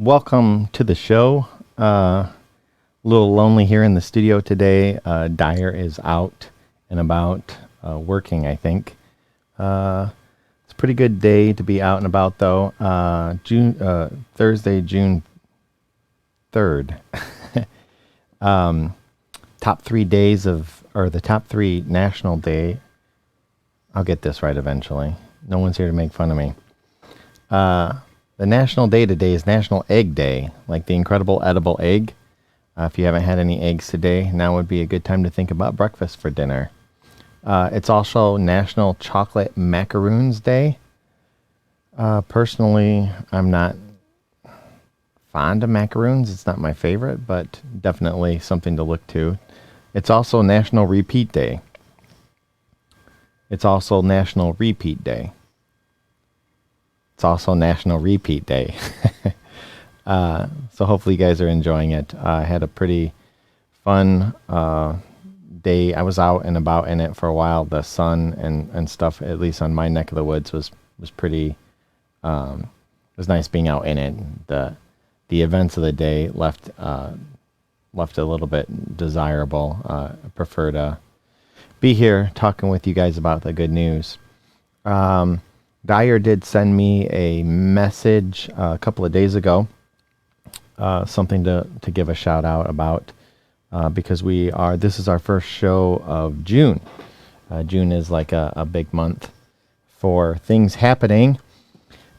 welcome to the show. A little lonely here in the studio today. Dyer is out and about working, I think. It's a pretty good day to be out and about, though. Thursday, June 3rd. Top 3 days or the top 3 national day. I'll get this right eventually. No one's here to make fun of me. The national day today is National Egg Day, like the incredible edible egg. If you haven't had any eggs today, now would be a good time to think about breakfast for dinner. It's also National Chocolate Macaroons Day. Personally, I'm not fond of macaroons. It's not my favorite, but definitely something to look to. It's also National Repeat Day. It's also National Repeat Day. It's also National Repeat Day. So hopefully you guys are enjoying it. I had a pretty fun day. I was out and about in it for a while. The sun and stuff, at least on my neck of the woods, was pretty. It was nice being out in it. The events of the day left a little bit desirable. I prefer to be here talking with you guys about the good news. Dyer did send me a message a couple of days ago, something to give a shout out about, because this is our first show of June. June is like a big month for things happening.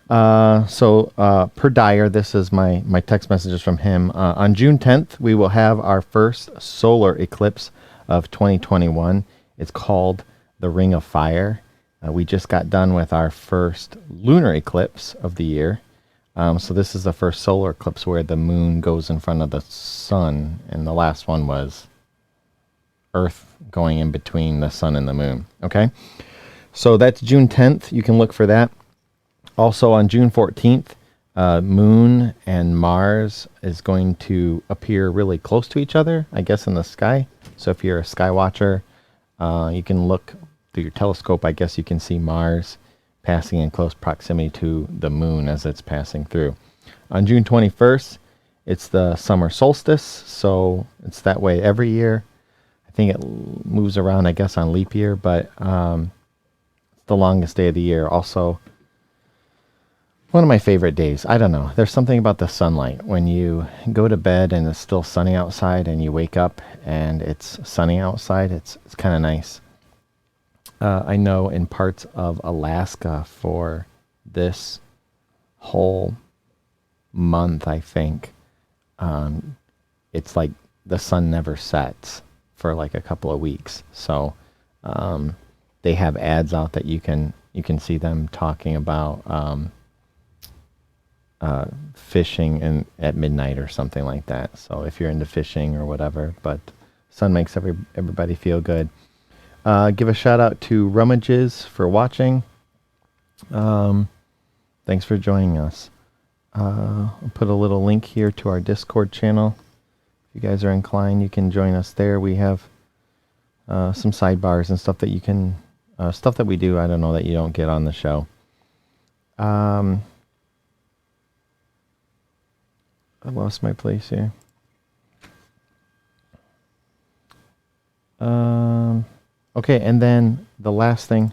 So per Dyer, this is my text messages from him. On June 10th, we will have our first solar eclipse of 2021. It's called the Ring of Fire. We just got done with our first lunar eclipse of the year. So this is the first solar eclipse where the moon goes in front of the sun, and the last one was Earth going in between the sun and the moon. Okay? So that's June 10th. You can look for that. Also on June 14th, Moon and Mars is going to appear really close to each other, I guess, in the sky. So if you're a sky watcher, you can look through your telescope. I guess you can see Mars passing in close proximity to the moon as it's passing through. On June 21st, it's the summer solstice, so it's that way every year. I think it moves around, I guess, on leap year, but it's the longest day of the year. Also, one of my favorite days. I don't know. There's something about the sunlight. When you go to bed and it's still sunny outside and you wake up and it's sunny outside, it's kind of nice. I know in parts of Alaska for this whole month, I think, it's like the sun never sets for like a couple of weeks. So they have ads out that you can see them talking about fishing at midnight or something like that. So if you're into fishing or whatever, but sun makes everybody feel good. Give a shout out to Rummages for watching. Thanks for joining us. I'll put a little link here to our Discord channel. If you guys are inclined, you can join us there. We have some sidebars and stuff that you can, stuff that we do, I don't know, that you don't get on the show. I lost my place here. Okay, and then the last thing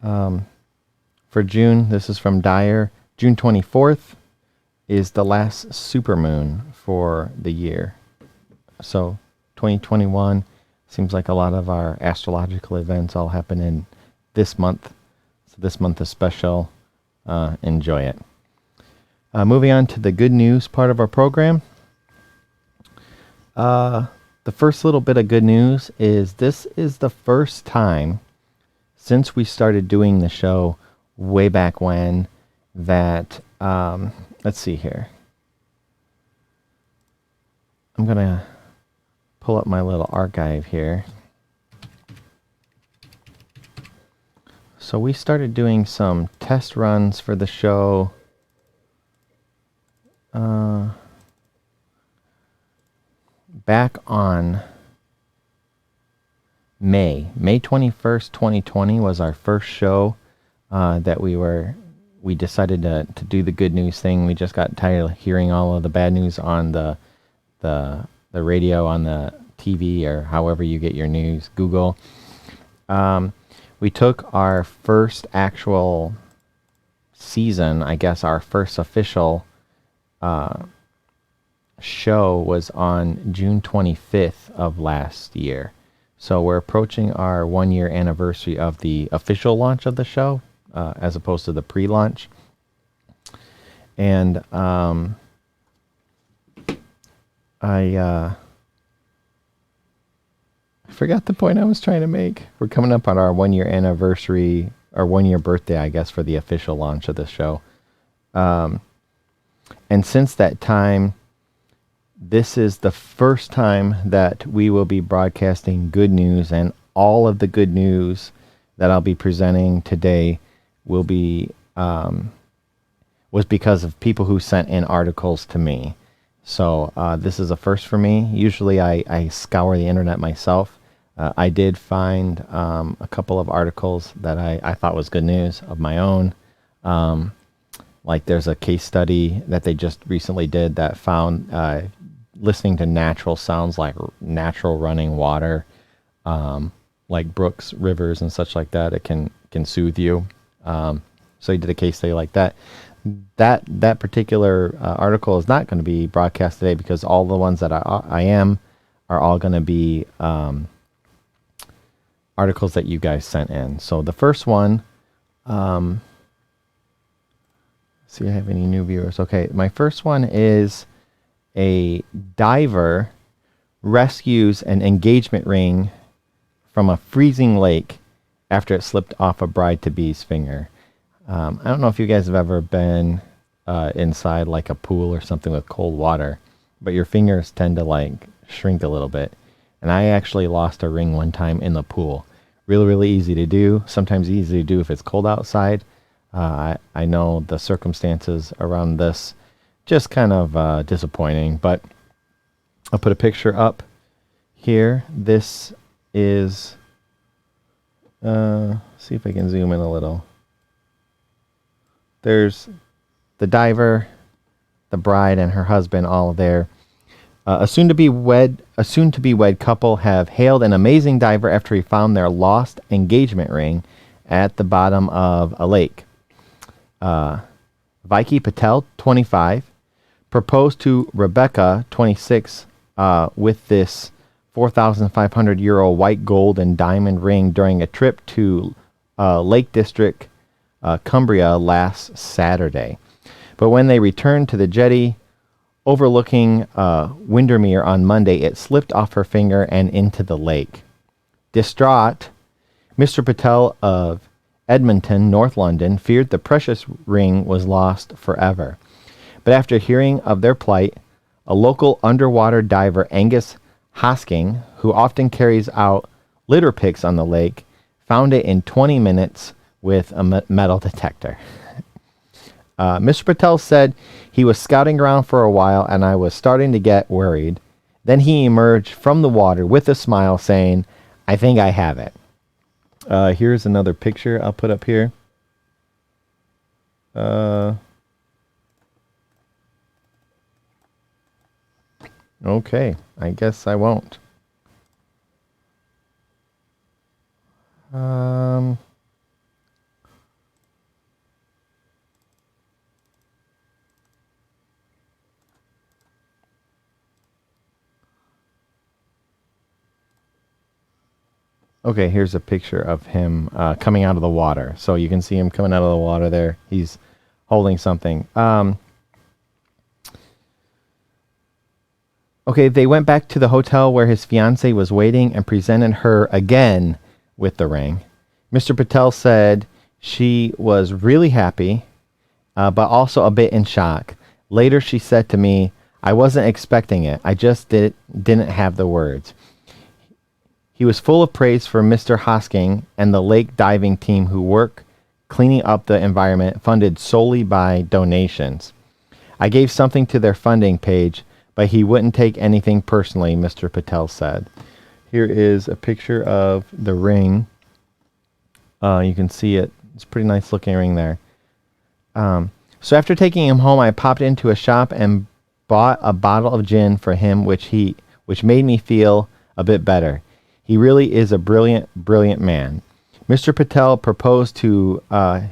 for June, this is from Dyer. June 24th is the last supermoon for the year. So 2021 seems like a lot of our astrological events all happen in this month. So this month is special. Enjoy it. Moving on to the good news part of our program. The first little bit of good news is this is the first time since we started doing the show way back when that, let's see here. I'm going to pull up my little archive here. So we started doing some test runs for the show. Back on May 21st, 2020 was our first show that we we decided to do the good news thing. We just got tired of hearing all of the bad news on the radio, on the TV, or however you get your news, Google. We took our first actual season, I guess our first official show was on June 25th of last year. So we're approaching our 1 year anniversary of the official launch of the show, as opposed to the pre-launch. And I forgot the point I was trying to make. We're coming up on our 1 year anniversary, our 1 year birthday, I guess, for the official launch of the show. And since that time, this is the first time that we will be broadcasting good news, and all of the good news that I'll be presenting today will be was because of people who sent in articles to me. So this is a first for me. Usually I scour the internet myself. I did find a couple of articles that I thought was good news of my own. Like there's a case study that they just recently did that found listening to natural sounds like natural running water, like brooks, rivers, and such like that, it can soothe you. So he did a case study like that. That particular article is not going to be broadcast today because all the ones that I am are all going to be articles that you guys sent in. So the first one, see if I have any new viewers. Okay, my first one is a diver rescues an engagement ring from a freezing lake after it slipped off a bride-to-be's finger. I don't know if you guys have ever been inside like a pool or something with cold water, but your fingers tend to like shrink a little bit. And I actually lost a ring one time in the pool. Really, really easy to do. Sometimes easy to do if it's cold outside. I know the circumstances around this just kind of disappointing, but I'll put a picture up here. This is, see if I can zoom in a little. There's the diver, the bride, and her husband all there. A soon-to-be wed couple have hailed an amazing diver after he found their lost engagement ring at the bottom of a lake. Vicky Patel, 25, proposed to Rebecca, 26, with this 4,500 euro white gold and diamond ring during a trip to Lake District, Cumbria last Saturday. But when they returned to the jetty overlooking Windermere on Monday, it slipped off her finger and into the lake. Distraught, Mr. Patel of Edmonton, North London, feared the precious ring was lost forever. But after hearing of their plight, a local underwater diver, Angus Hosking, who often carries out litter picks on the lake, found it in 20 minutes with a metal detector. Mr. Patel said he was scouting around for a while and I was starting to get worried. Then he emerged from the water with a smile saying, "I think I have it." Here's another picture I'll put up here. Okay, I guess I won't. Okay, here's a picture of him coming out of the water. So you can see him coming out of the water there. He's holding something. Okay, they went back to the hotel where his fiancée was waiting and presented her again with the ring. Mr. Patel said she was really happy, but also a bit in shock. Later, she said to me, "I wasn't expecting it. I just didn't have the words." He was full of praise for Mr. Hosking and the lake diving team who work cleaning up the environment, funded solely by donations. "I gave something to their funding page, but he wouldn't take anything personally," Mr. Patel said. Here is a picture of the ring. You can see it. It's a pretty nice looking ring there. So after taking him home, I popped into a shop and bought a bottle of gin for him, which made me feel a bit better. He really is a brilliant, brilliant man. Mr. Patel proposed to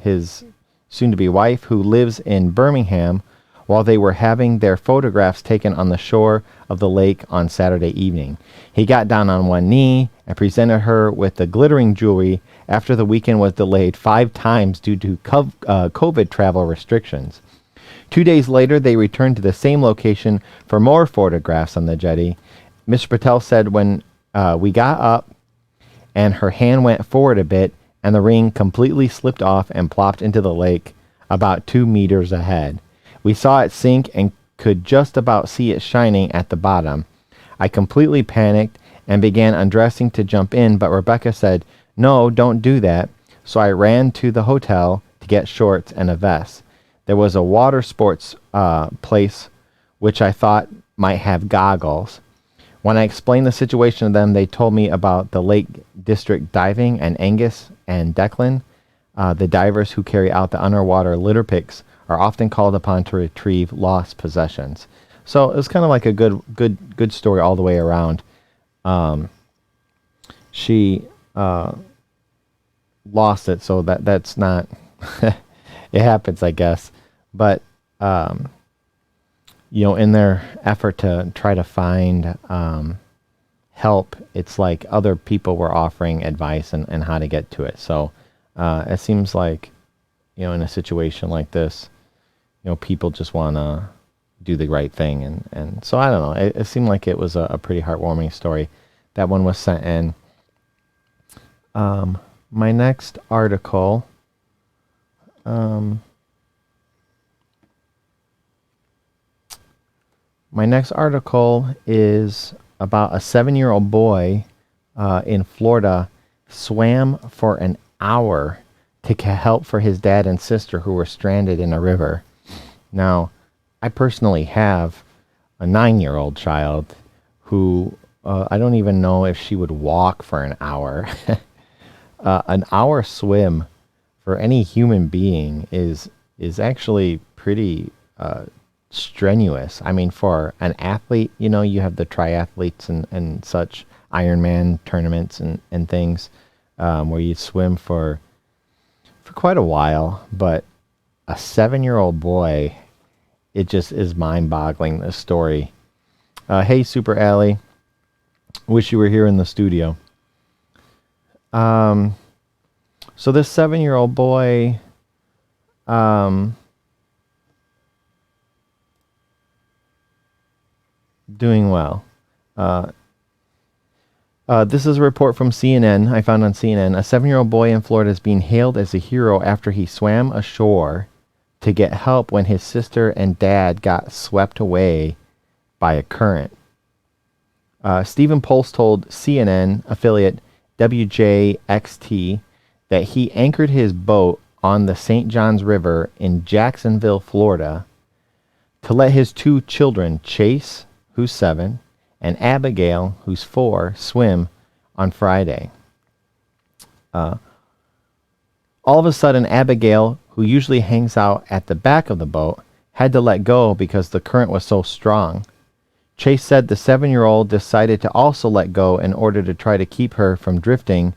his soon-to-be wife, who lives in Birmingham, while they were having their photographs taken on the shore of the lake on Saturday evening. He got down on one knee and presented her with the glittering jewelry after the weekend was delayed 5 times due to COVID travel restrictions. 2 days later, they returned to the same location for more photographs on the jetty. Mr. Patel said when we got up and her hand went forward a bit and the ring completely slipped off and plopped into the lake about 2 meters ahead. We saw it sink and could just about see it shining at the bottom. I completely panicked and began undressing to jump in, but Rebecca said, "No, don't do that." So I ran to the hotel to get shorts and a vest. There was a water sports place which I thought might have goggles. When I explained the situation to them, they told me about the Lake District diving, and Angus and Declan, the divers who carry out the underwater litter picks, are often called upon to retrieve lost possessions. So it was kind of like a good story all the way around. She lost it, so that's not. It happens, I guess. But in their effort to try to find help, it's like other people were offering advice and how to get to it. So it seems like, in a situation like this, people just want to do the right thing. And so I don't know. It seemed like it was a pretty heartwarming story. That one was sent in. My next article, is about a 7-year-old boy in Florida swam for an hour to help for his dad and sister who were stranded in a river. Now, I personally have a 9-year-old child who I don't even know if she would walk for an hour. An hour swim for any human being is actually pretty strenuous. I mean, for an athlete, you have the triathletes and such, Ironman tournaments and things where you swim for quite a while. But a 7-year-old boy, it just is mind-boggling, this story. Hey, Super Alley. Wish you were here in the studio. So this 7-year-old boy, doing well. This is a report from CNN. I found on CNN. A 7-year-old boy in Florida is being hailed as a hero after he swam ashore to get help when his sister and dad got swept away by a current. Stephen Pulse told CNN affiliate WJXT that he anchored his boat on the St. Johns River in Jacksonville, Florida, to let his 2 children, Chase, who's 7, and Abigail, who's 4, swim on Friday. All of a sudden, Abigail, who usually hangs out at the back of the boat, had to let go because the current was so strong. Chase said the 7-year-old decided to also let go in order to try to keep her from drifting,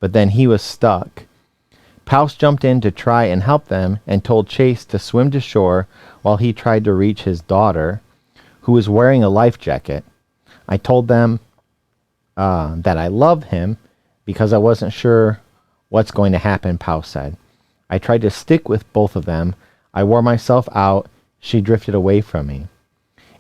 but then he was stuck. Pouse jumped in to try and help them and told Chase to swim to shore while he tried to reach his daughter, who was wearing a life jacket. I told them that I love him because I wasn't sure what's going to happen, Pouse said. I tried to stick with both of them. I wore myself out. She drifted away from me.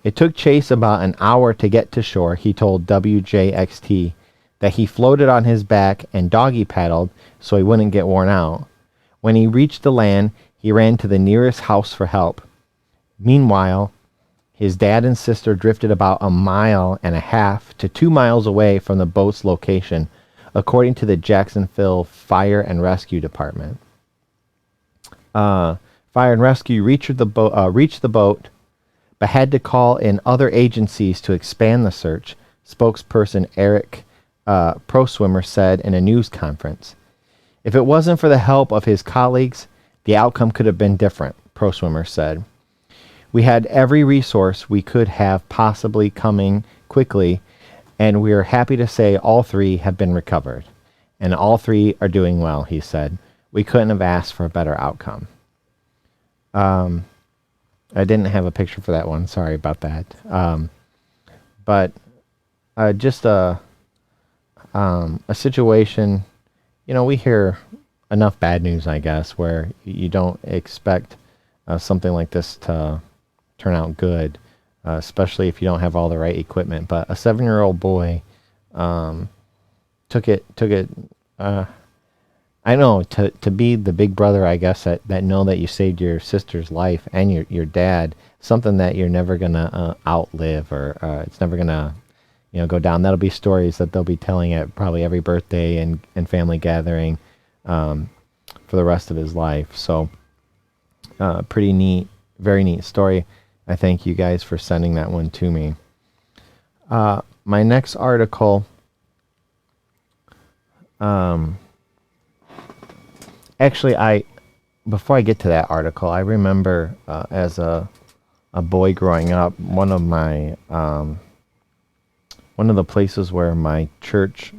It took Chase about an hour to get to shore. He told WJXT that he floated on his back and doggy paddled so he wouldn't get worn out. When he reached the land, he ran to the nearest house for help. Meanwhile, his dad and sister drifted about 1.5 miles to 2 miles away from the boat's location, according to the Jacksonville Fire and Rescue Department. Fire and Rescue reached the boat, but had to call in other agencies to expand the search, spokesperson Eric Proswimmer said in a news conference. If it wasn't for the help of his colleagues, The outcome could have been different, pro swimmer said. We had every resource we could have possibly coming quickly, and we are happy to say all three have been recovered. And all three are doing well, he said. We couldn't have asked for a better outcome. I didn't have a picture for that one. Sorry about that. But just a situation, we hear enough bad news, I guess, where you don't expect something like this to turn out good, especially if you don't have all the right equipment. But a 7-year-old boy took it. I know to be the big brother, I guess, that know that you saved your sister's life and your dad, something that you're never gonna outlive, or it's never gonna go down. That'll be stories that they'll be telling at probably every birthday and family gathering for the rest of his life. So pretty neat, very neat story. I thank you guys for sending that one to me. My next article. Actually, before I get to that article, I remember as a boy growing up, one of the places where my church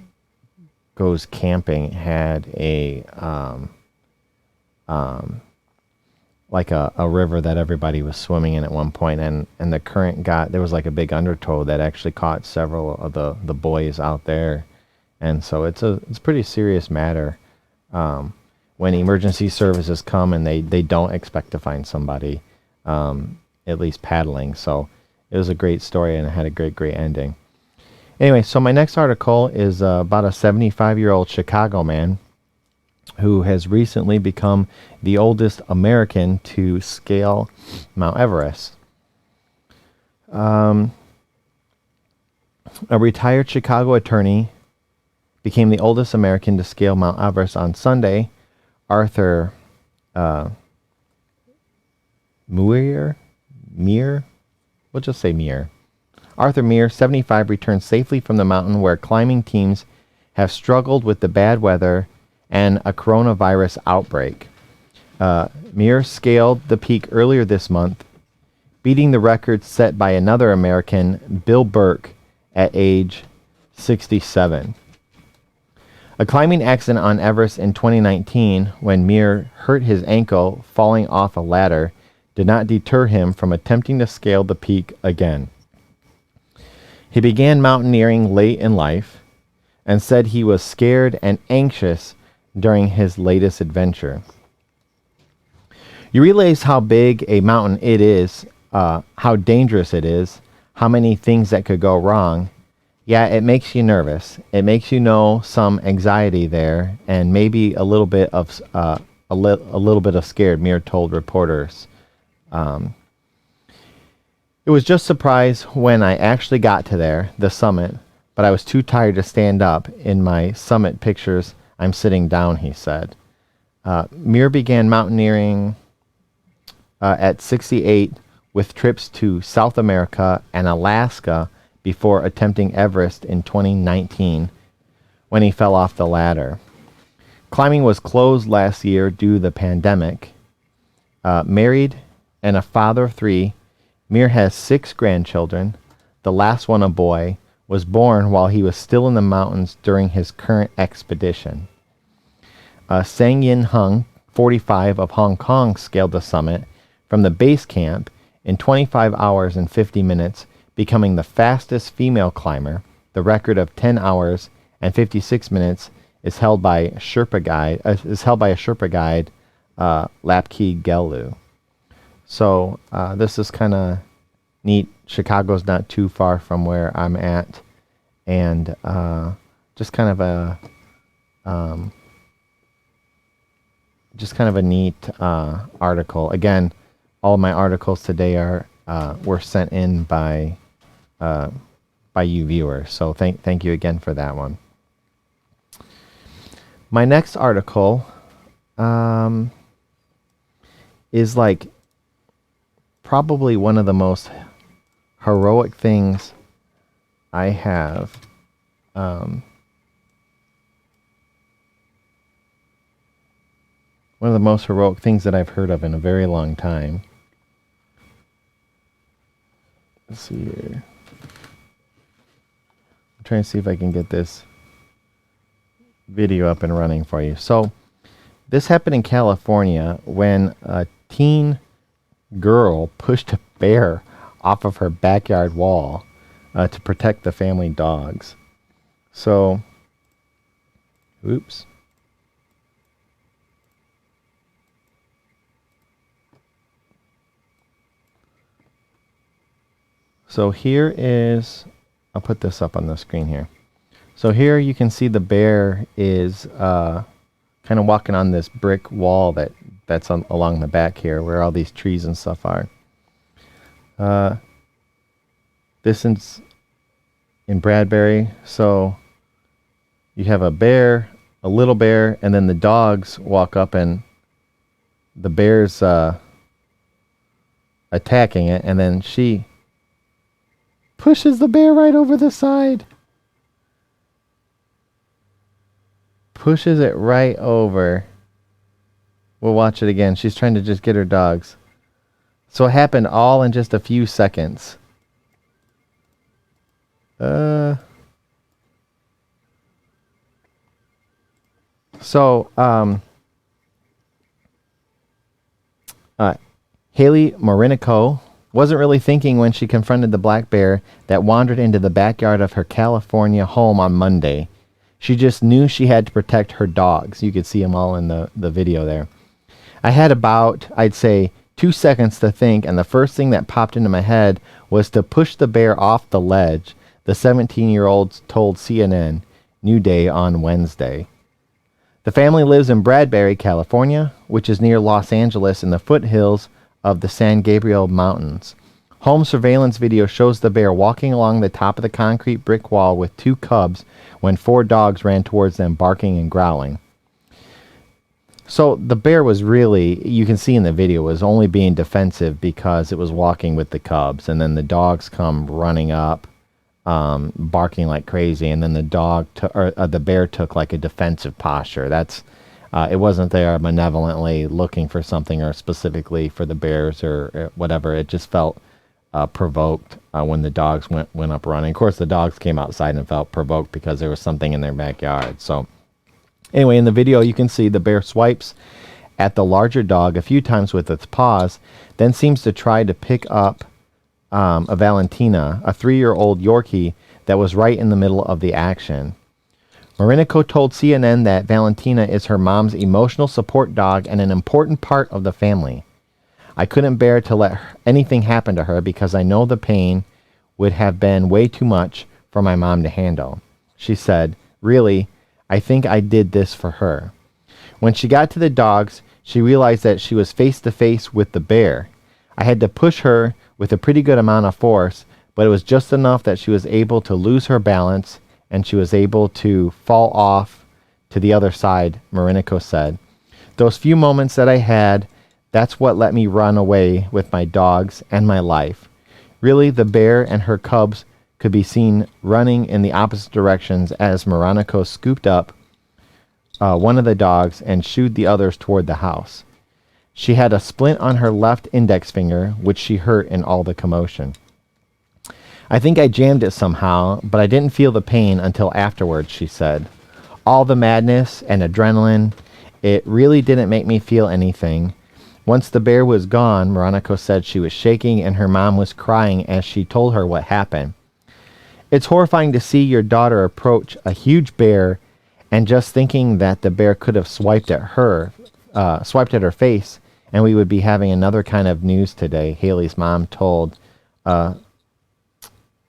goes camping had a like a river that everybody was swimming in at one point, and the current there was like a big undertow that actually caught several of the boys out there, and so it's a pretty serious matter. When emergency services come and they don't expect to find somebody, at least paddling. So it was a great story and it had a great ending. Anyway, so my next article is about a 75-year-old Chicago man who has recently become the oldest American to scale Mount Everest. A retired Chicago attorney became the oldest American to scale Mount Everest on Sunday. Arthur Muir, we'll just say Muir. Arthur Muir, 75, returned safely from the mountain where climbing teams have struggled with the bad weather and a coronavirus outbreak. Muir scaled the peak earlier this month, beating the record set by another American, Bill Burke, at age 67. A climbing accident on Everest in 2019, when Muir hurt his ankle falling off a ladder, did not deter him from attempting to scale the peak again. He began mountaineering late in life and said he was scared and anxious during his latest adventure. You realize how big a mountain it is, how dangerous it is, how many things that could go wrong. Yeah, it makes you nervous. It makes you know some anxiety there, and maybe a little bit of scared. Muir told reporters. It was just surprise when I actually got to the summit, but I was too tired to stand up. In my summit pictures, I'm sitting down, he said. Muir began mountaineering at 68 with trips to South America and Alaska before attempting Everest in 2019 when he fell off the ladder. Climbing was closed last year due to the pandemic. Married and a father of 3, Muir has 6 grandchildren. The last one, a boy, was born while he was still in the mountains during his current expedition. Sang Yin Hung, 45, of Hong Kong, scaled the summit from the base camp in 25 hours and 50 minutes, becoming the fastest female climber. The record of 10 hours and 56 minutes is held by a Sherpa guide, Lapki Gelu. So this is kind of neat. Chicago's not too far from where I'm at, and just kind of a neat article. Again, all of my articles today were sent in by you viewers. So thank you again for that one. My next article is like probably one of the most heroic things I have One of the most heroic things that I've heard of in a very long time. Let's see here. I'm trying to see if I can get this video up and running for you. So, this happened in California when a teen girl pushed a bear off of her backyard wall to protect the family dogs. So, oops. So here is, I'll put this up on the screen here. So here you can see the bear is kind of walking on this brick wall that's along the back here where all these trees and stuff are. This is in Bradbury. So you have a bear, a little bear, and then the dogs walk up and the bear's attacking it, and then she pushes the bear right over the side. Pushes it right over. We'll watch it again. She's trying to just get her dogs. So it happened all in just a few seconds. Haley Morinico wasn't really thinking when she confronted the black bear that wandered into the backyard of her California home on Monday. She just knew she had to protect her dogs. You could see them all in the video there. I had about, I'd say, 2 seconds to think, and the first thing that popped into my head was to push the bear off the ledge, the 17-year-old told CNN New Day on Wednesday. The family lives in Bradbury, California, which is near Los Angeles in the foothills of the San Gabriel Mountains. Home surveillance video shows the bear walking along the top of the concrete brick wall with 2 cubs when 4 dogs ran towards them, barking and growling. So the bear was really, you can see in the video, was only being defensive because it was walking with the cubs, and then the dogs come running up, barking like crazy, and then the bear took like a defensive posture. It wasn't there benevolently looking for something or specifically for the bears or whatever. It just felt provoked when the dogs went up running. Of course, the dogs came outside and felt provoked because there was something in their backyard. So anyway, in the video, you can see the bear swipes at the larger dog a few times with its paws, then seems to try to pick up a Valentina, a 3-year-old Yorkie that was right in the middle of the action. Morinico told CNN that Valentina is her mom's emotional support dog and an important part of the family. I couldn't bear to let anything happen to her because I know the pain would have been way too much for my mom to handle. She said, "Really, I think I did this for her." When she got to the dogs, she realized that she was face to face with the bear. I had to push her with a pretty good amount of force, but it was just enough that she was able to lose her balance and she was able to fall off to the other side, Morinico said. Those few moments that I had, that's what let me run away with my dogs and my life. Really, the bear and her cubs could be seen running in the opposite directions as Morinico scooped up one of the dogs and shooed the others toward the house. She had a splint on her left index finger, which she hurt in all the commotion. I think I jammed it somehow, but I didn't feel the pain until afterwards, she said. All the madness and adrenaline, it really didn't make me feel anything. Once the bear was gone, Morinico said she was shaking and her mom was crying as she told her what happened. It's horrifying to see your daughter approach a huge bear and just thinking that the bear could have swiped at her face, and we would be having another kind of news today, Haley's mom told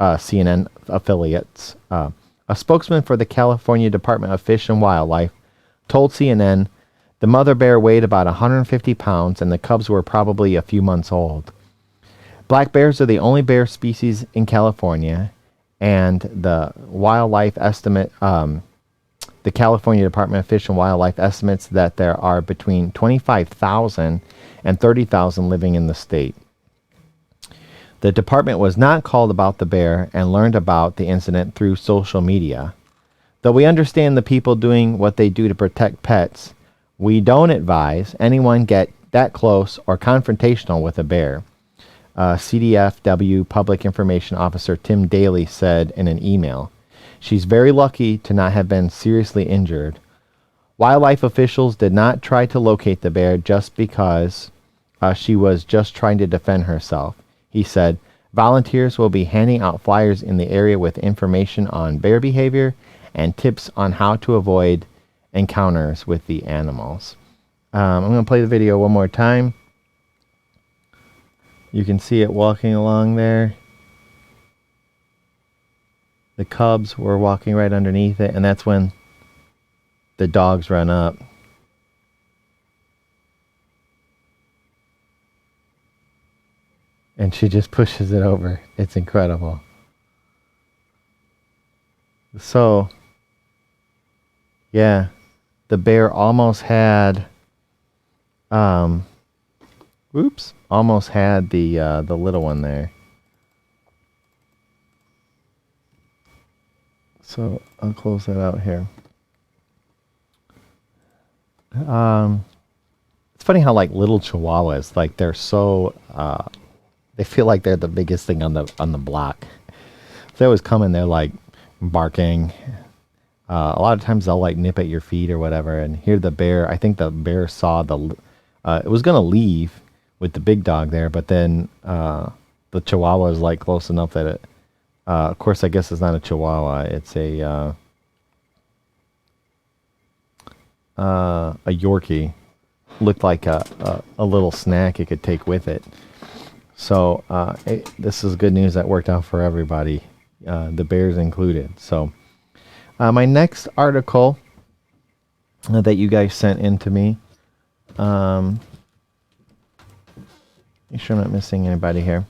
CNN affiliates. A spokesman for the California Department of Fish and Wildlife told CNN the mother bear weighed about 150 pounds and the cubs were probably a few months old. Black bears are the only bear species in California, and the California Department of Fish and Wildlife estimates that there are between 25,000 and 30,000 living in the state. The department was not called about the bear and learned about the incident through social media. Though we understand the people doing what they do to protect pets, We don't advise anyone get that close or confrontational with a bear. CDFW Public Information Officer Tim Daly said in an email. She's very lucky to not have been seriously injured. Wildlife officials did not try to locate the bear just because she was just trying to defend herself. He said, volunteers will be handing out flyers in the area with information on bear behavior and tips on how to avoid encounters with the animals. I'm going to play the video one more time. You can see it walking along there. The cubs were walking right underneath it, and that's when the dogs run up. And she just pushes it over. It's incredible. So, yeah, the bear almost had, almost had the little one there. So I'll close that out here. It's funny how like little chihuahuas, like they're so, they feel like they're the biggest thing on the block. They always come in, they're like barking. A lot of times they'll like nip at your feet or whatever. And here the bear, I think the bear saw it was gonna leave with the big dog there, but then the chihuahua is like close enough that it. Of course, I guess it's not a chihuahua. It's a Yorkie. Looked like a little snack it could take with it. So this is good news that worked out for everybody, the bears included. So my next article that you guys sent in to me, make sure I'm not missing anybody here.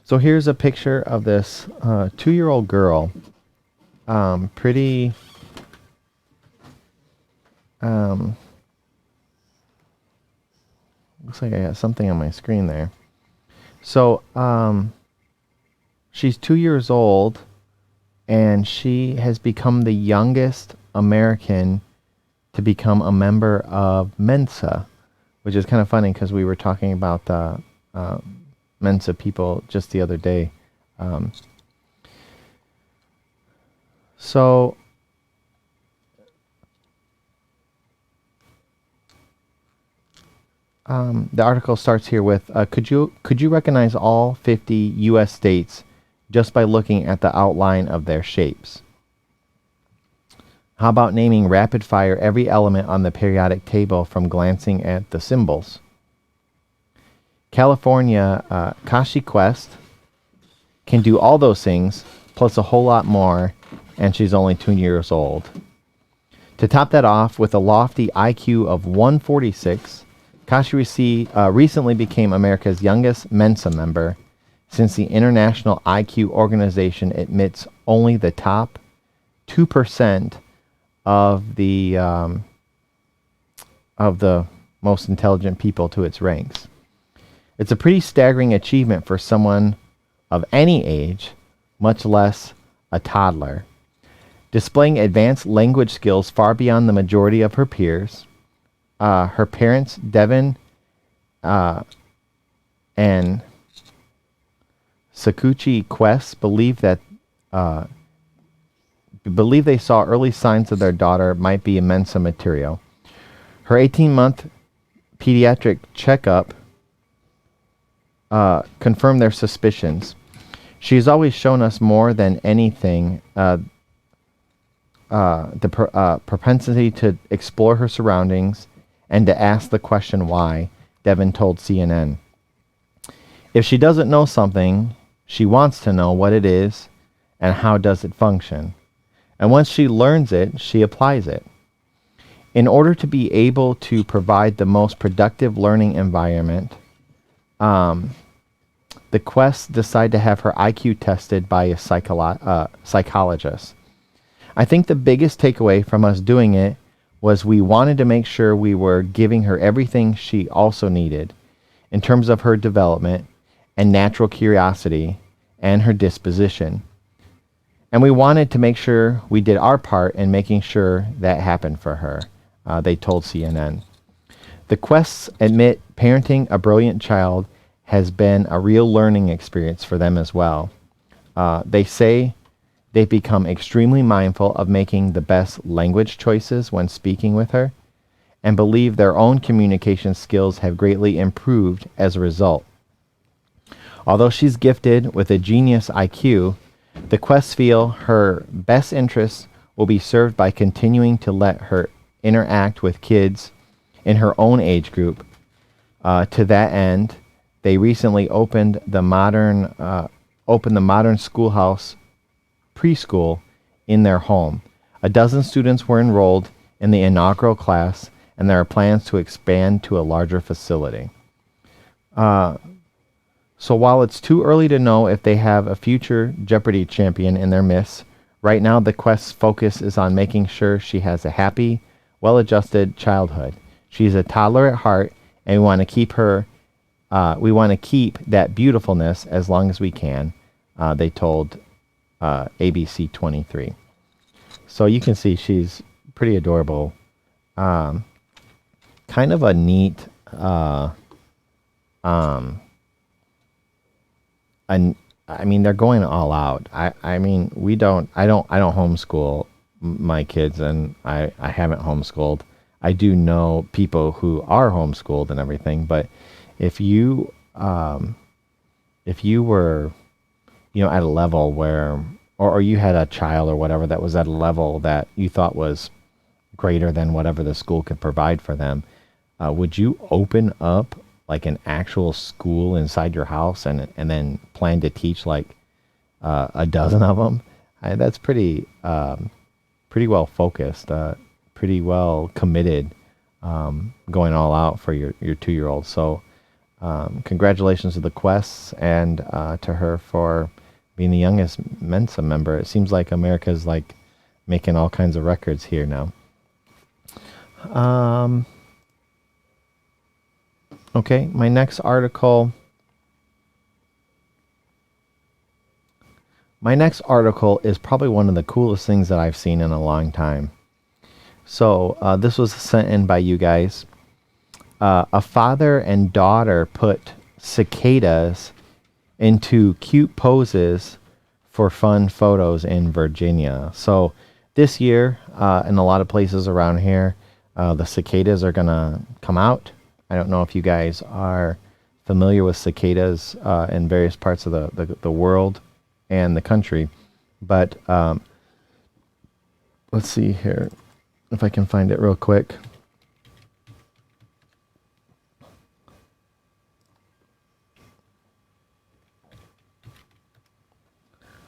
So here's a picture of this 2-year-old girl. Pretty... looks like I got something on my screen there. So she's 2 years old, and she has become the youngest American to become a member of Mensa, which is kind of funny because we were talking about the Mensa people just the other day. The article starts here with, could you recognize all 50 U.S. states just by looking at the outline of their shapes? How about naming rapid fire every element on the periodic table from glancing at the symbols? California, Kashi Quest can do all those things, plus a whole lot more, and she's only 2 years old. To top that off, with a lofty IQ of 146, Kashi recently became America's youngest Mensa member, since the International IQ Organization admits only the top 2% of the most intelligent people to its ranks. It's a pretty staggering achievement for someone of any age, much less a toddler. Displaying advanced language skills far beyond the majority of her peers, her parents, Devin and Sakuchi Quest, believe they saw early signs of their daughter might be Mensa material. Her 18-month pediatric checkup confirmed their suspicions. She has always shown us more than anything the propensity to explore her surroundings and to ask the question why, Devin told CNN. If she doesn't know something, she wants to know what it is and how does it function. And once she learns it, she applies it. In order to be able to provide the most productive learning environment, the Quest decided to have her IQ tested by a psychologist. I think the biggest takeaway from us doing it was we wanted to make sure we were giving her everything she also needed in terms of her development and natural curiosity and her disposition. And we wanted to make sure we did our part in making sure that happened for her. they told CNN. The quests admit parenting a brilliant child has been a real learning experience for them as well. They say they've become extremely mindful of making the best language choices when speaking with her, and believe their own communication skills have greatly improved as a result. Although she's gifted with a genius IQ, the quests feel her best interests will be served by continuing to let her interact with kids in her own age group. To that end, they recently opened the modern schoolhouse preschool in their home. A dozen students were enrolled in the inaugural class, and there are plans to expand to a larger facility. So while it's too early to know if they have a future Jeopardy champion in their midst, right now the quest's focus is on making sure she has a happy, well-adjusted childhood. She's a toddler at heart, and we want to keep her. We want to keep that beautifulness as long as we can. They told ABC 23. So you can see she's pretty adorable. Kind of a neat. I mean, they're going all out. I mean, I don't homeschool my kids, and I haven't homeschooled. I do know people who are homeschooled and everything, but if you were, at a level where, or you had a child or whatever that was at a level that you thought was greater than whatever the school could provide for them, would you open up like an actual school inside your house and then plan to teach like a dozen of them? That's pretty well focused, pretty well committed, going all out for your 2-year-old. So congratulations to the quests, and to her for being the youngest Mensa member. It seems like America's like making all kinds of records here now. Okay, my next article is probably one of the coolest things that I've seen in a long time. So this was sent in by you guys. A father and daughter put cicadas into cute poses for fun photos in Virginia. So this year, in a lot of places around here, the cicadas are going to come out. I don't know if you guys are familiar with cicadas in various parts of the world and the country, but let's see here if I can find it real quick.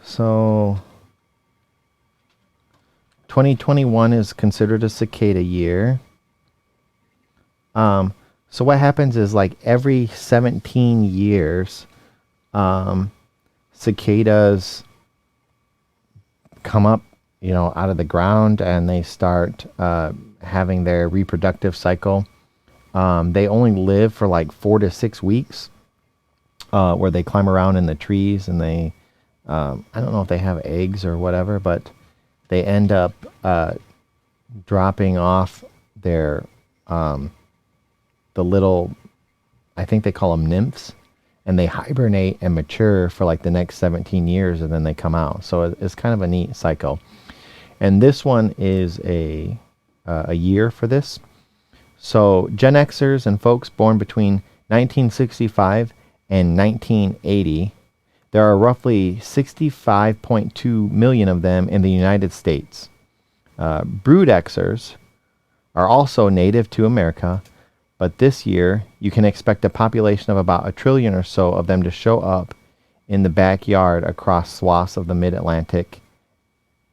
So 2021 is considered a cicada year. So what happens is like every 17 years, cicadas come up, out of the ground, and they start having their reproductive cycle. They only live for like 4 to 6 weeks, where they climb around in the trees, and they, I don't know if they have eggs or whatever, but they end up dropping off their the little, I think they call them nymphs, and they hibernate and mature for like the next 17 years, and then they come out. So it's kind of a neat cycle. And this one is a year for this. So Gen Xers and folks born between 1965 and 1980, there are roughly 65.2 million of them in the United States. Brood Xers are also native to America, but this year you can expect a population of about 1 trillion or so of them to show up in the backyard across swaths of the Mid-Atlantic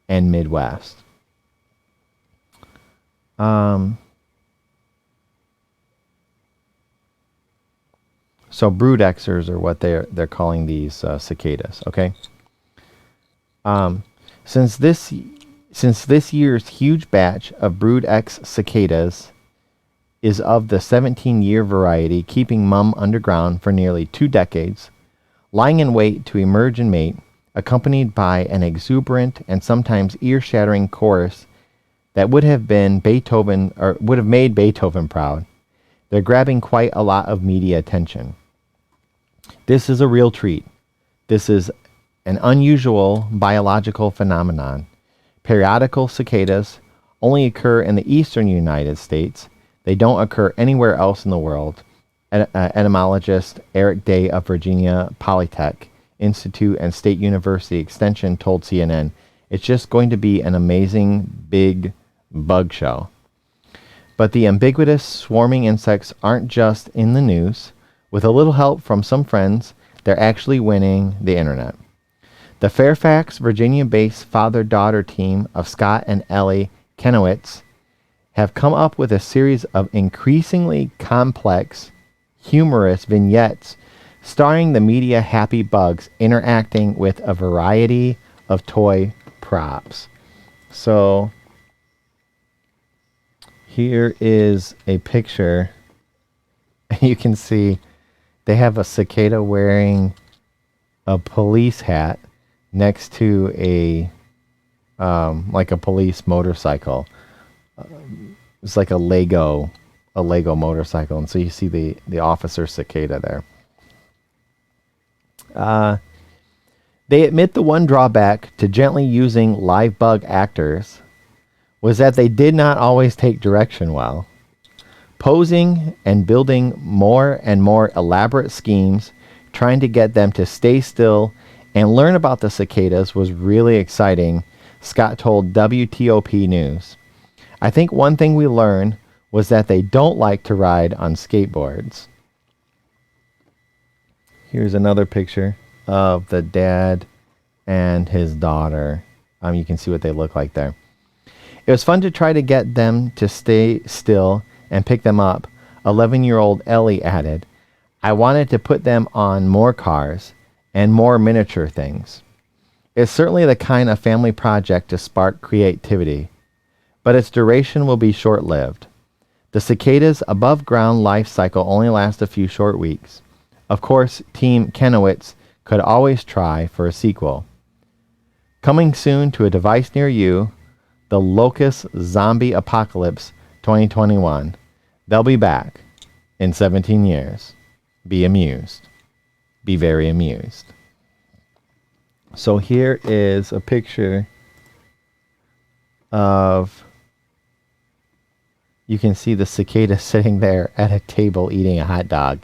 and Midwest. So brood Xers are what they're calling these cicadas. Okay. Since this year's huge batch of brood X cicadas is of the 17-year variety, keeping mum underground for nearly 2 decades, lying in wait to emerge and mate, accompanied by an exuberant and sometimes ear-shattering chorus that would have been Beethoven, or would have made Beethoven proud. They're grabbing quite a lot of media attention. This is a real treat. This is an unusual biological phenomenon. Periodical cicadas only occur in the eastern United States. They don't occur anywhere else in the world. Etymologist Eric Day of Virginia Polytech Institute and State University Extension told CNN, "It's just going to be an amazing big bug show." But the ubiquitous swarming insects aren't just in the news. With a little help from some friends, they're actually winning the internet. The Fairfax, Virginia-based father-daughter team of Scott and Ellie Kenowitz have come up with a series of increasingly complex, humorous vignettes starring the media-happy bugs interacting with a variety of toy props. So here is a picture. You can see they have a cicada wearing a police hat next to a like a police motorcycle. It's like a Lego motorcycle, and so you see the officer cicada there. They admit the one drawback to gently using live bug actors was that they did not always take direction well. Posing and building more and more elaborate schemes, trying to get them to stay still and learn about the cicadas was really exciting, Scott told WTOP News. "I think one thing we learned was that they don't like to ride on skateboards." Here's another picture of the dad and his daughter. You can see what they look like there. "It was fun to try to get them to stay still and pick them up," 11-year-old Ellie added. "I wanted to put them on more cars and more miniature things. It's certainly the kind of family project to spark creativity, but its duration will be short-lived. The cicadas' above-ground life cycle only lasts a few short weeks. Of course, Team Kenowitz could always try for a sequel. Coming soon to a device near you, the Locust Zombie Apocalypse 2021. They'll be back in 17 years. Be amused. Be very amused." So here is a picture of, you can see the cicada sitting there at a table eating a hot dog.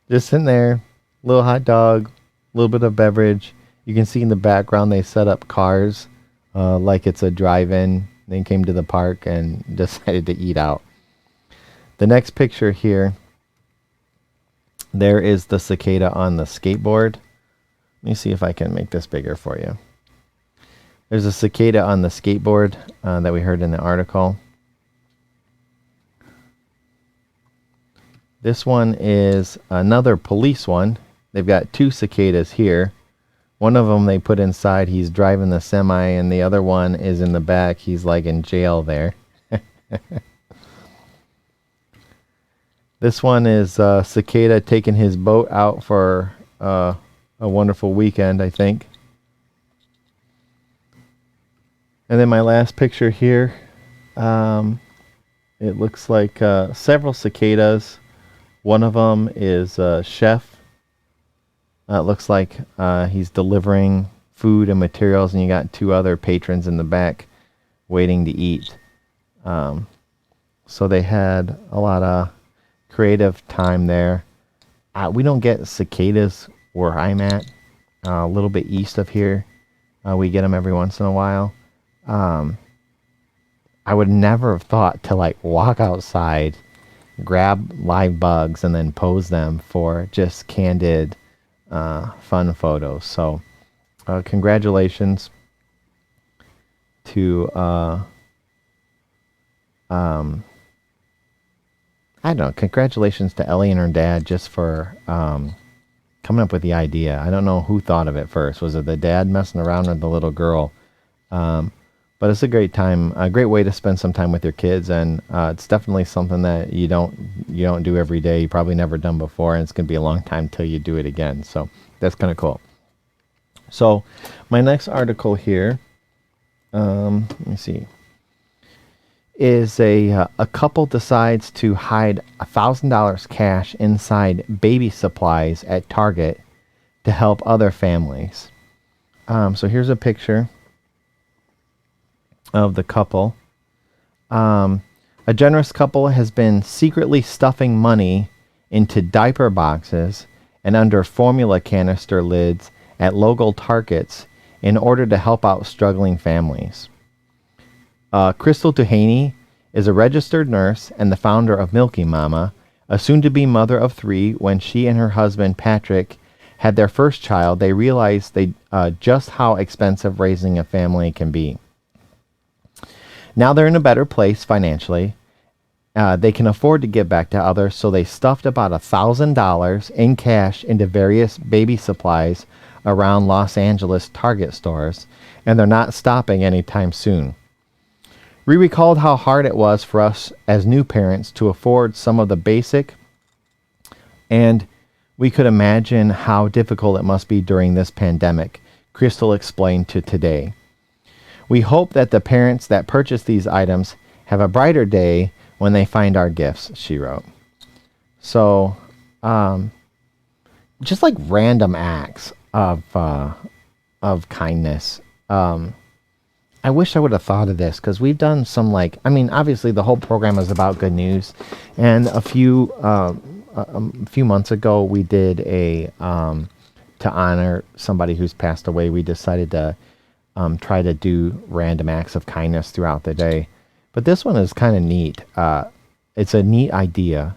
Just sitting there, little hot dog, a little bit of beverage. You can see in the background they set up cars like it's a drive-in. They came to the park and decided to eat out. The next picture here, there is the cicada on the skateboard. Let me see if I can make this bigger for you. There's a cicada on the skateboard that we heard in the article. This one is another police one. They've got two cicadas here. One of them they put inside. He's driving the semi, and the other one is in the back. He's like in jail there. This one is cicada taking his boat out for a wonderful weekend, I think. And then my last picture here, it looks like several cicadas. One of them is a chef. It looks like he's delivering food and materials, and you got two other patrons in the back waiting to eat. So they had a lot of creative time there. We don't get cicadas where I'm at, a little bit east of here. We get them every once in a while. I would never have thought to like walk outside, grab live bugs, and then pose them for just candid, fun photos. So, congratulations to I don't know. Congratulations to Ellie and her dad just for coming up with the idea. I don't know who thought of it first. Was it the dad messing around or the little girl? But it's a great time, a great way to spend some time with your kids, and it's definitely something that you don't do every day. You probably never done before, and it's going to be a long time till you do it again. So that's kind of cool. So my next article here Let me see. Is a couple decides to hide $1,000 cash inside baby supplies at Target to help other families. So here's a picture of the couple. A generous couple has been secretly stuffing money into diaper boxes and under formula canister lids at local Targets in order to help out struggling families. Crystal Duhaney is a registered nurse and the founder of Milky Mama, a soon-to-be mother of 3. When she and her husband, Patrick, had their first child, they realized just how expensive raising a family can be. Now they're in a better place financially. They can afford to give back to others, so they stuffed about $1,000 in cash into various baby supplies around Los Angeles Target stores, and they're not stopping anytime soon. We recalled how hard it was for us as new parents to afford some of the basic, and we could imagine how difficult it must be during this pandemic, Crystal explained to Today. We hope that the parents that purchase these items have a brighter day when they find our gifts, she wrote. So, just like random acts of kindness. I wish I would have thought of this, because we've done some obviously the whole program is about good news, and a few months ago we did to honor somebody who's passed away. We decided to try to do random acts of kindness throughout the day, but this one is kind of neat. It's a neat idea.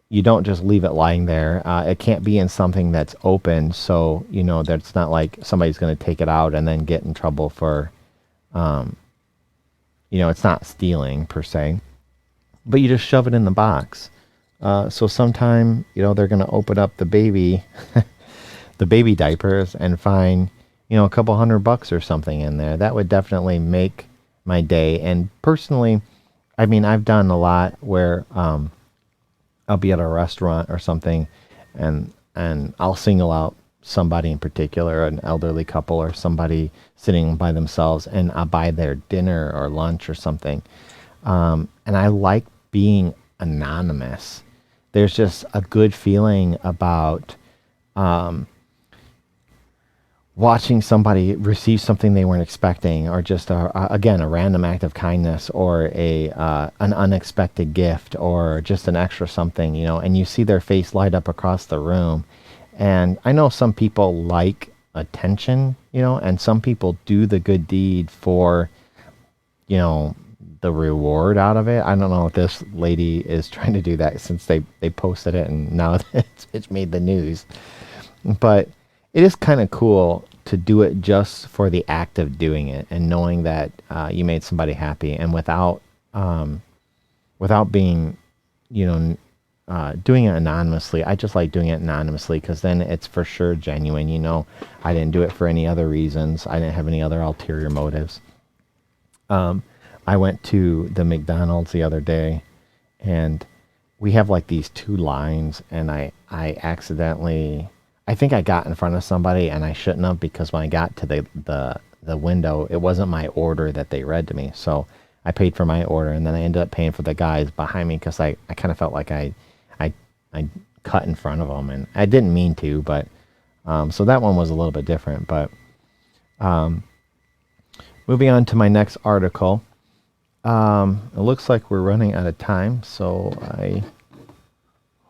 You don't just leave it lying there. It can't be in something that's open, so that's not like somebody's going to take it out and then get in trouble for. It's not stealing per se, but you just shove it in the box. So sometime, they're going to open up the baby, the baby diapers and find, a couple $100 or something in there. That would definitely make my day. And personally, I've done a lot where, I'll be at a restaurant or something and I'll single out somebody in particular, an elderly couple or somebody sitting by themselves, and I'll buy their dinner or lunch or something. And I like being anonymous. There's just a good feeling about watching somebody receive something they weren't expecting, or just a random act of kindness, or an unexpected gift, or just an extra something, and you see their face light up across the room. And I know some people like attention, and some people do the good deed for, the reward out of it. I don't know if this lady is trying to do that, since they posted it and now it's made the news. But it is kind of cool to do it just for the act of doing it, and knowing that you made somebody happy, and without being, doing it anonymously. I just like doing it anonymously, because then it's for sure genuine. I didn't do it for any other reasons. I didn't have any other ulterior motives. I went to the McDonald's the other day, and we have like these 2 lines, and I accidentally, I think I got in front of somebody, and I shouldn't have, because when I got to the window, it wasn't my order that they read to me. So I paid for my order, and then I ended up paying for the guys behind me, because I kind of felt like I cut in front of them, and I didn't mean to, but so that one was a little bit different. But moving on to my next article. It looks like we're running out of time, so I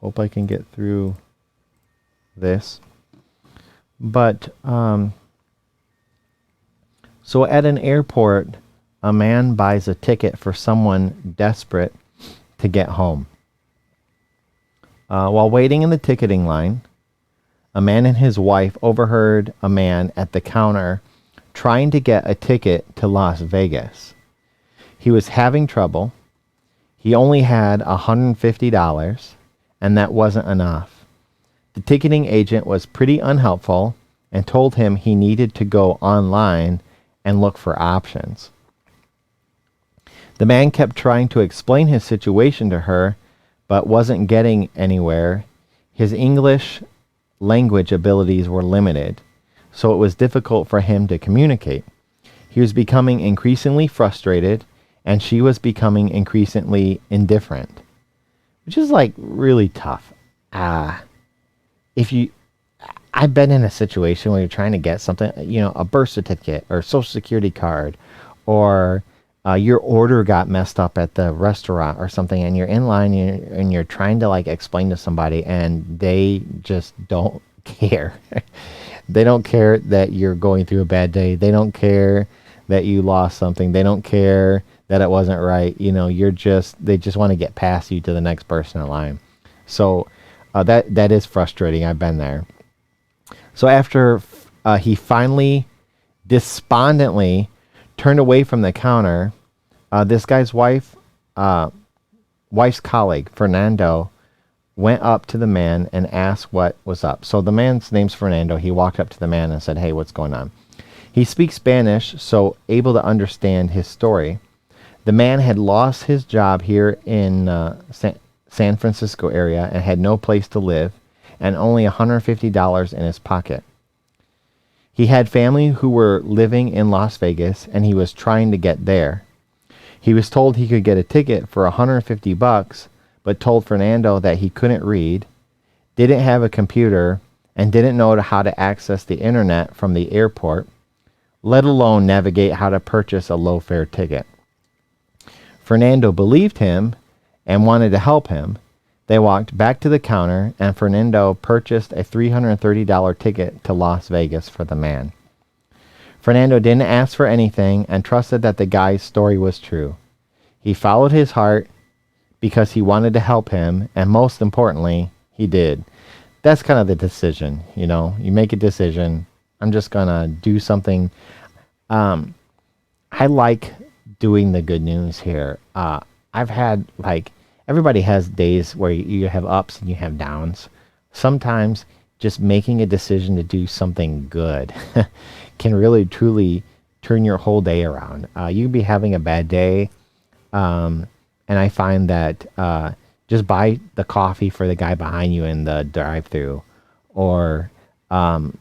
hope I can get through this. But so at an airport, a man buys a ticket for someone desperate to get home. While waiting in the ticketing line, a man and his wife overheard a man at the counter trying to get a ticket to Las Vegas. He was having trouble. He only had $150, and that wasn't enough. The ticketing agent was pretty unhelpful and told him he needed to go online and look for options. The man kept trying to explain his situation to her, but wasn't getting anywhere. His English language abilities were limited, so it was difficult for him to communicate. He was becoming increasingly frustrated, and she was becoming increasingly indifferent, which is like really tough. If you, I've been in a situation where you're trying to get something, a birth certificate or social security card, or your order got messed up at the restaurant or something, and you're in line and you're trying to like explain to somebody, and they just don't care. They don't care that you're going through a bad day. They don't care that you lost something. They don't care that it wasn't right. They just want to get past you to the next person in line. So that is frustrating. I've been there. So after he finally despondently turned away from the counter, this guy's wife's colleague, Fernando, went up to the man and asked what was up. So the man's name's Fernando. He walked up to the man and said, "Hey, what's going on?" He speaks Spanish, so able to understand his story. The man had lost his job here in San Francisco area and had no place to live and only $150 in his pocket. He had family who were living in Las Vegas, and he was trying to get there. He was told he could get a ticket for $150, but told Fernando that he couldn't read, didn't have a computer, and didn't know how to access the internet from the airport, let alone navigate how to purchase a low-fare ticket. Fernando believed him and wanted to help him. They walked back to the counter, and Fernando purchased a $330 ticket to Las Vegas for the man. Fernando didn't ask for anything and trusted that the guy's story was true. He followed his heart because he wanted to help him, and most importantly, he did. That's kind of the decision, You make a decision. I'm just going to do something. I like doing the good news here. I've had, everybody has days where you have ups and you have downs. Sometimes just making a decision to do something good can really, truly turn your whole day around. You can be having a bad day, and I find that just buy the coffee for the guy behind you in the drive-thru, or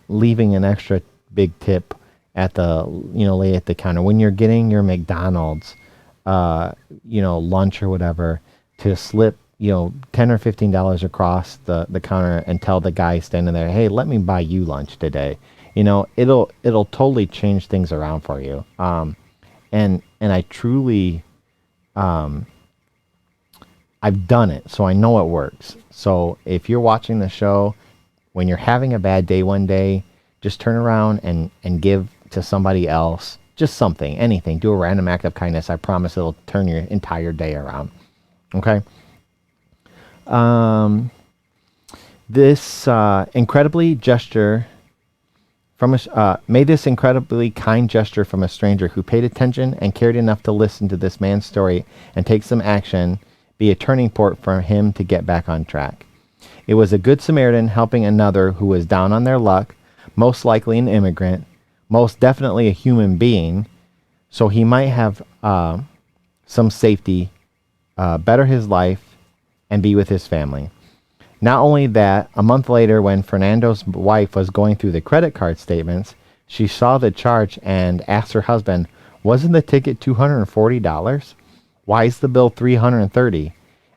leaving an extra big tip at the lay at the counter when you're getting your McDonald's lunch or whatever, to slip $10 or $15 across the counter and tell the guy standing there, "Hey, let me buy you lunch today." It'll totally change things around for you. And I truly I've done it, so I know it works. So if you're watching the show, when you're having a bad day one day, just turn around and give to somebody else. Just something, anything. Do a random act of kindness. I promise it'll turn your entire day around. Okay? This incredibly gesture from made this incredibly kind gesture from a stranger who paid attention and cared enough to listen to this man's story and take some action be a turning point for him to get back on track. It was a good Samaritan helping another who was down on their luck, most likely an immigrant, most definitely a human being, so he might have some safety, better his life, and be with his family. Not only that, a month later when Fernando's wife was going through the credit card statements, she saw the charge and asked her husband, "Wasn't the ticket $240? Why is the bill $330?"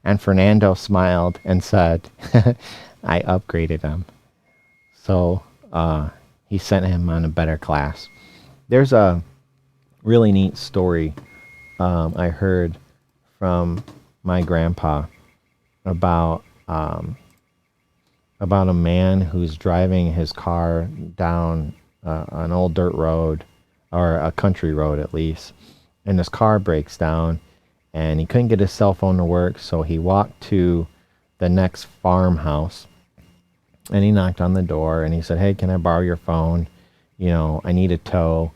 And Fernando smiled and said, "I upgraded him." So he sent him on a better class. There's a really neat story I heard from my grandpa about a man who's driving his car down an old dirt road, or a country road at least, and his car breaks down, and he couldn't get his cell phone to work, so he walked to the next farmhouse, and he knocked on the door, and he said, "Hey, can I borrow your phone? I need a tow.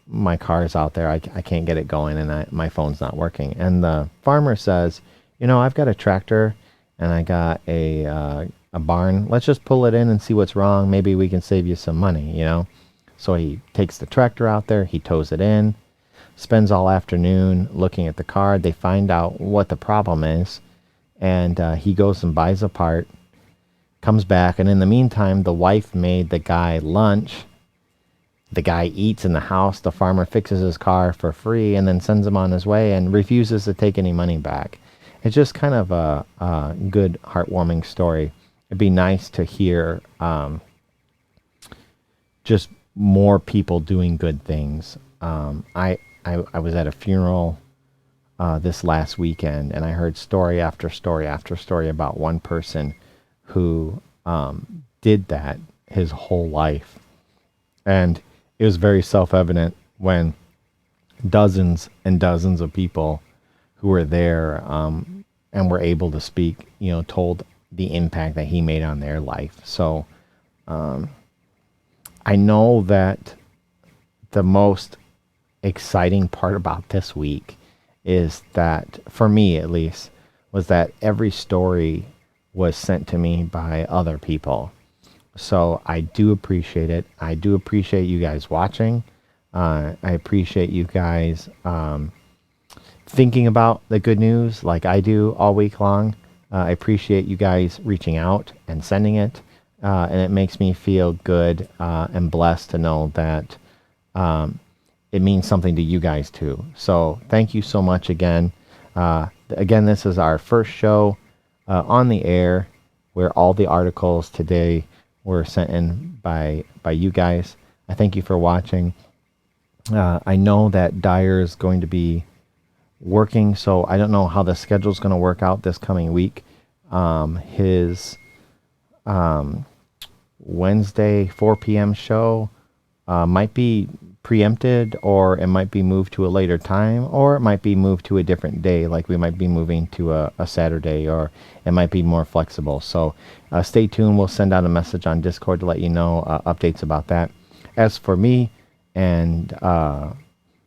My car's out there. I can't get it going, and my phone's not working." And the farmer says, "I've got a tractor, and I got a barn. Let's just pull it in and see what's wrong. Maybe we can save you some money, So he takes the tractor out there, he tows it in, spends all afternoon looking at the car. They find out what the problem is, and he goes and buys a part, comes back, and in the meantime, the wife made the guy lunch, the guy eats in the house, the farmer fixes his car for free and then sends him on his way and refuses to take any money back. It's just kind of a good, heartwarming story. It'd be nice to hear just more people doing good things. I was at a funeral this last weekend, and I heard story after story after story about one person who did that his whole life. And it was very self-evident when dozens and dozens of people who were there and were able to speak, told the impact that he made on their life. So I know that the most exciting part about this week is that, for me at least, was that every story was sent to me by other people. So I do appreciate it. I do appreciate you guys watching. I appreciate you guys thinking about the good news like I do all week long. I appreciate you guys reaching out and sending it. And it makes me feel good and blessed to know that it means something to you guys too. So thank you so much again. Again, this is our first show on the air where all the articles today were sent in by you guys. I thank you for watching. I know that Dyer is going to be working, so I don't know how the schedule is going to work out this coming week. His Wednesday 4 p.m. show might be preempted, or it might be moved to a later time, or it might be moved to a different day, like we might be moving to a Saturday, or it might be more flexible. So stay tuned. We'll send out a message on Discord to let you know updates about that. As for me and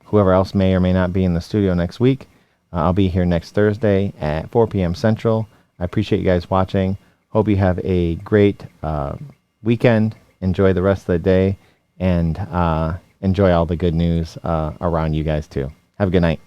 whoever else may or may not be in the studio next week, I'll be here next Thursday at 4 p.m. Central. I appreciate you guys watching. Hope you have a great weekend. Enjoy the rest of the day, and enjoy all the good news around you guys too. Have a good night.